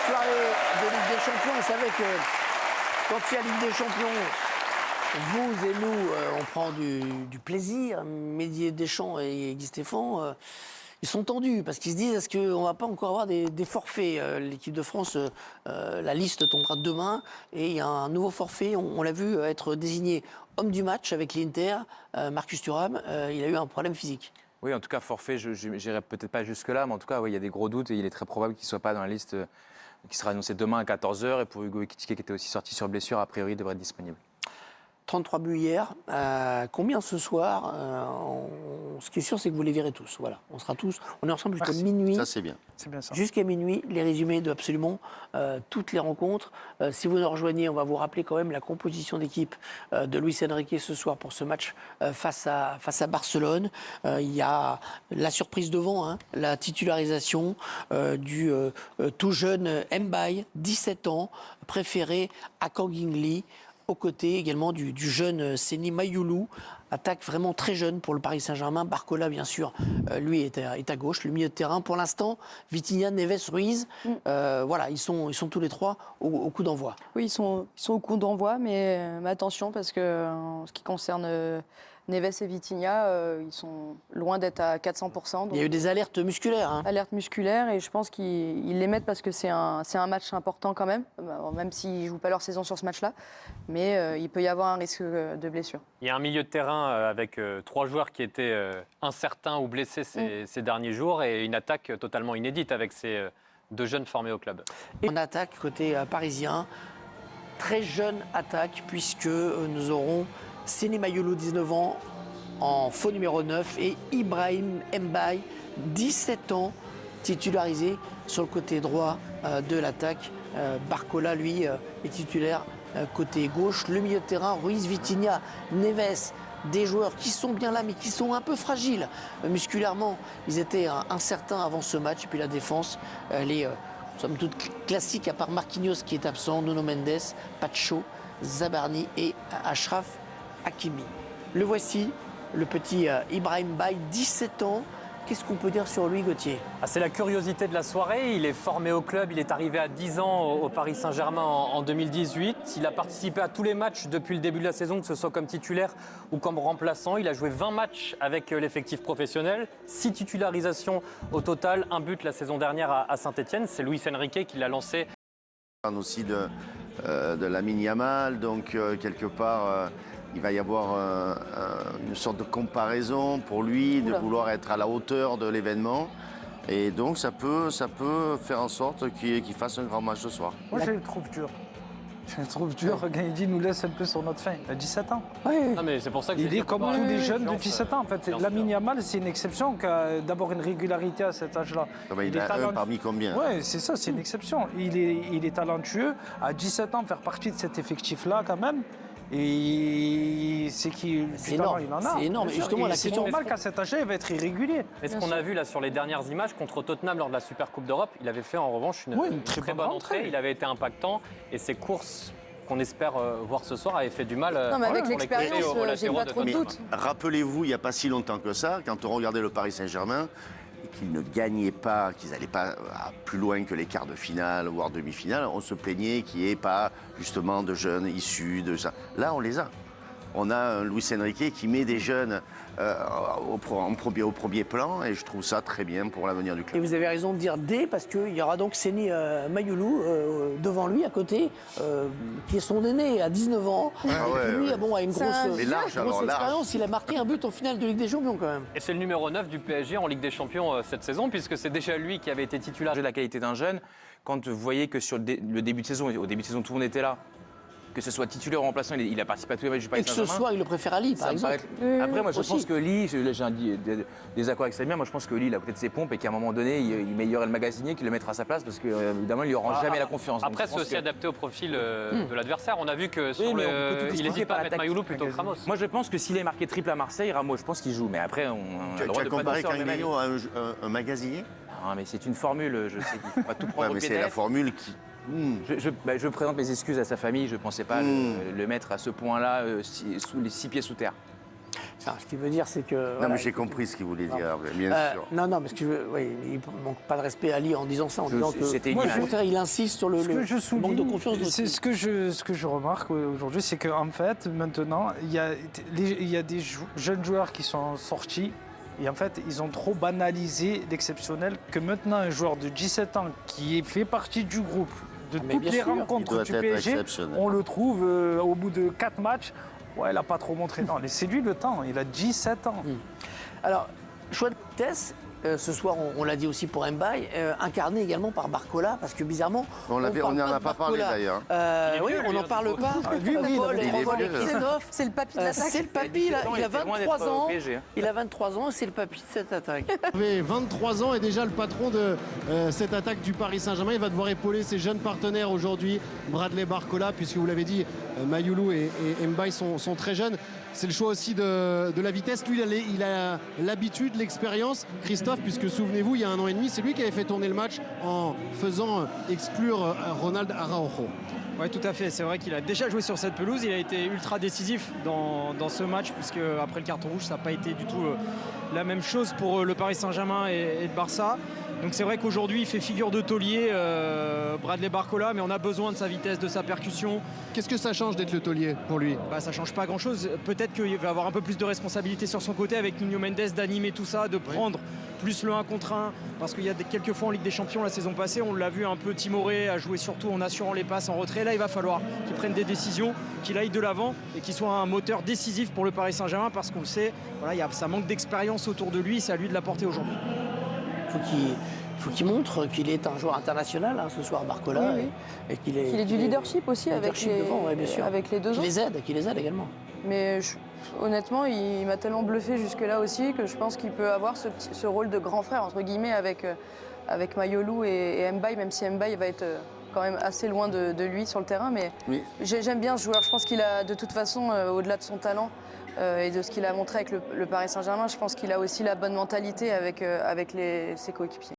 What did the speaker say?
soirée de Ligue des Champions. Vous savez que quand il y a Ligue des Champions, vous et nous, on prend du plaisir. Mehdi Deschamps et Guy Stéphane, ils sont tendus parce qu'ils se disent est-ce qu'on ne va pas encore avoir des forfaits. L'équipe de France, la liste tombera demain et il y a un nouveau forfait. On l'a vu être désigné homme du match avec l'Inter, Marcus Thuram. Il a eu un problème physique. Oui, en tout cas, forfait, je n'irai peut-être pas jusque-là, mais en tout cas, il y a des gros doutes et il est très probable qu'il ne soit pas dans la liste qui sera annoncée demain à 14h. Et pour Hugo Ekitike, qui était aussi sorti sur blessure, a priori, il devrait être disponible. 33 buts hier. Combien ce soir Ce qui est sûr, c'est que vous les verrez tous. Voilà, on sera tous. On est ensemble jusqu'à minuit. Ça, c'est bien. C'est bien ça. Jusqu'à minuit, les résumés de absolument toutes les rencontres. Si vous nous rejoignez, on va vous rappeler quand même la composition d'équipe de Luis Enrique ce soir pour ce match face à Barcelone. Il y a la surprise devant, hein, la titularisation du tout jeune Mbaye, 17 ans, préféré à Kang In Lee, aux côtés également du jeune Seny Mayulu, attaque vraiment très jeune pour le Paris Saint-Germain. Barcola, bien sûr, lui est à gauche, le milieu de terrain. Pour l'instant, Vitinha, Neves, Ruiz, voilà, ils sont tous les trois au coup d'envoi. Oui, ils sont au coup d'envoi, mais attention parce que en ce qui concerne Neves et Vitinha, ils sont loin d'être à 400%. Il y a eu des alertes musculaires. Hein. Alertes musculaires, et je pense qu'ils les mettent parce que c'est un match important quand même s'ils ne jouent pas leur saison sur ce match-là. Mais il peut y avoir un risque de blessure. Il y a un milieu de terrain avec 3 joueurs qui étaient incertains ou blessés ces derniers jours, et une attaque totalement inédite avec ces 2 jeunes formés au club. Et en attaque côté parisien, très jeune attaque, puisque nous aurons Seny Mayulu, 19 ans, en faux numéro 9, et Ibrahim Mbaye, 17 ans, titularisé sur le côté droit de l'attaque. Barcola, lui, est titulaire côté gauche. Le milieu de terrain, Ruiz, Vitinha, Neves, des joueurs qui sont bien là, mais qui sont un peu fragiles musculairement. Ils étaient incertains avant ce match. Et puis la défense, elle est somme toute classique, à part Marquinhos qui est absent, Nuno Mendes, Pacho, Zabarni et Achraf Hakimi. Le voici, le petit Ibrahim Mbaye, 17 ans. Qu'est-ce qu'on peut dire sur lui, Gauthier ? C'est la curiosité de la soirée. Il est formé au club, il est arrivé à 10 ans au Paris Saint-Germain en 2018. Il a participé à tous les matchs depuis le début de la saison, que ce soit comme titulaire ou comme remplaçant. Il a joué 20 matchs avec l'effectif professionnel, 6 titularisations au total, 1 but la saison dernière à Saint-Etienne. C'est Luis Enrique qui l'a lancé. On parle aussi de Lamine Yamal, donc quelque part... il va y avoir une sorte de comparaison pour lui, de vouloir être à la hauteur de l'événement. Et donc, ça peut faire en sorte qu'il fasse un grand match ce soir. Moi, je le trouve dur. Je le trouve dur. Gaïdi nous laisse un peu sur notre faim. Il a 17 ans. Oui. Non, mais c'est pour ça que il est comme tous les jeunes de 17 ans. En fait, Lamine Yamal, c'est une exception d'avoir une régularité à cet âge-là. Il est un parmi combien? Oui, c'est ça, c'est une exception. Il est talentueux. À 17 ans, faire partie de cet effectif-là, quand même. Et c'est énorme. Il en a. C'est énorme. Justement, c'est normal qu'à cet âge-là, il va être irrégulier. Et ce qu'on a vu là sur les dernières images contre Tottenham lors de la Super Coupe d'Europe, il avait fait en revanche une très bonne entrée. Il avait été impactant, et ses courses qu'on espère voir ce soir avaient fait du mal. Non, mais avec l'expérience, j'ai pas trop de doute. Rappelez-vous, il n'y a pas si longtemps que ça, quand on regardait le Paris Saint-Germain, qu'ils ne gagnaient pas, qu'ils n'allaient pas plus loin que les quarts de finale, voire demi-finale, on se plaignait qu'il n'y ait pas justement de jeunes issus de ça. Là, on les a. On a un Luis Enrique qui met des jeunes au premier plan, et je trouve ça très bien pour l'avenir du club. Et vous avez raison de dire « parce qu'il y aura donc Seny Mayulu devant lui, à côté, qui est son aîné, à 19 ans. Et lui, bon, a une grosse expérience. Il a marqué un but en finale de Ligue des Champions, quand même. Et c'est le numéro 9 du PSG en Ligue des Champions cette saison, puisque c'est déjà lui qui avait été titulaire. La qualité d'un jeune, quand vous voyez que sur le début de saison, au début de saison, tout le monde était là, que ce soit titulaire ou remplaçant, il a participé à tous les matchs du Paris Et Saint-Germain. que ce soit, il le préfère à Lille, par exemple. Après, moi, je pense que Lille, j'ai un désaccord avec Samir, moi, je pense que Lille, il a peut-être ses pompes et qu'à un moment donné, il y aurait le magasinier qui le mettra à sa place parce qu'évidemment, il n'y aura jamais la confiance. Après, c'est aussi adapté au profil de l'adversaire. On a vu que il n'hésite pas à mettre Mayulu plutôt que Ramos. Moi, je pense que s'il est marqué triple à Marseille, Ramos, je pense qu'il joue. Mais après, tu as comparé Cangallo à un magasinier? Non, mais c'est une formule, je sais qu'il ne faut pas tout prendre. Mais c'est la formule qui... Je présente mes excuses à sa famille, je ne pensais pas le mettre à ce point-là, sous les 6 pieds sous terre. Ça, ce qui veut dire, c'est que. Non, voilà, mais j'ai compris ce qu'il voulait dire, bien sûr. Non, mais ce que oui, il ne manque pas de respect à Ali en disant ça, en disant que. c'était une Moi, image. au contraire, il insiste sur le manque de confiance de C'est ce que je remarque aujourd'hui, c'est qu'en fait, maintenant, il y a des jeunes joueurs qui sont sortis. Et en fait, ils ont trop banalisé l'exceptionnel que maintenant, un joueur de 17 ans qui fait partie du groupe de mais toutes bien les sûr, il rencontres doit du être PSG, exceptionnel. on le trouve au bout de 4 matchs. Ouais, il n'a pas trop montré. Non, c'est lui le temps. Il a 17 ans. Alors, choix de vitesse. Ce soir, on l'a dit aussi pour Mbaye, incarné également par Barcola, parce que bizarrement. On n'en parle a pas pas de parlé Barcola. d'ailleurs. Oui, on n'en parle pas. lui, oui, Paul il est et vieux. Christophe. C'est le papy de l'attaque. C'est le papy, il a était loin 23 d'être au ans. PSG, hein. Il a 23 ans et c'est le papy de cette attaque. Il avait 23 ans et déjà le patron de cette attaque du Paris Saint-Germain. Il va devoir épauler ses jeunes partenaires aujourd'hui, Bradley Barcola, puisque vous l'avez dit, Mayoulou et Mbaye sont très jeunes. C'est le choix aussi de la vitesse. Lui, il a l'habitude, l'expérience, Christophe, puisque souvenez-vous, il y a 1 an et demi, c'est lui qui avait fait tourner le match en faisant exclure Ronald Araujo. Oui, tout à fait. C'est vrai qu'il a déjà joué sur cette pelouse. Il a été ultra décisif dans ce match, puisque après le carton rouge, ça n'a pas été du tout la même chose pour le Paris Saint-Germain et le Barça. Donc c'est vrai qu'aujourd'hui, il fait figure de taulier, Bradley Barcola, mais on a besoin de sa vitesse, de sa percussion. Qu'est-ce que ça change d'être le taulier pour lui? Ça ne change pas grand-chose. Peut-être qu'il va avoir un peu plus de responsabilité sur son côté avec Nuno Mendes, d'animer tout ça, de prendre plus le 1 contre 1. Parce qu'il y a quelques fois en Ligue des Champions la saison passée, on l'a vu un peu timoré, à jouer surtout en assurant les passes en retrait. Là, il va falloir qu'il prenne des décisions, qu'il aille de l'avant et qu'il soit un moteur décisif pour le Paris Saint-Germain, parce qu'on le sait, voilà, ça manque d'expérience autour de lui, c'est à lui de l'apporter aujourd'hui. Il faut qu'il montre qu'il est un joueur international ce soir, Barcola, Oui. et qu'il Qu'il ait du leadership aussi avec les 2 ans. Qu'il les aide également. Mais honnêtement, il m'a tellement bluffé jusque-là aussi que je pense qu'il peut avoir ce rôle de grand frère, entre guillemets, avec Mayoulou et Mbaye, même si Mbaye va être quand même assez loin de lui sur le terrain. Mais j'aime bien ce joueur. Je pense qu'il a, de toute façon, au-delà de son talent et de ce qu'il a montré avec le Paris Saint-Germain, je pense qu'il a aussi la bonne mentalité avec ses coéquipiers.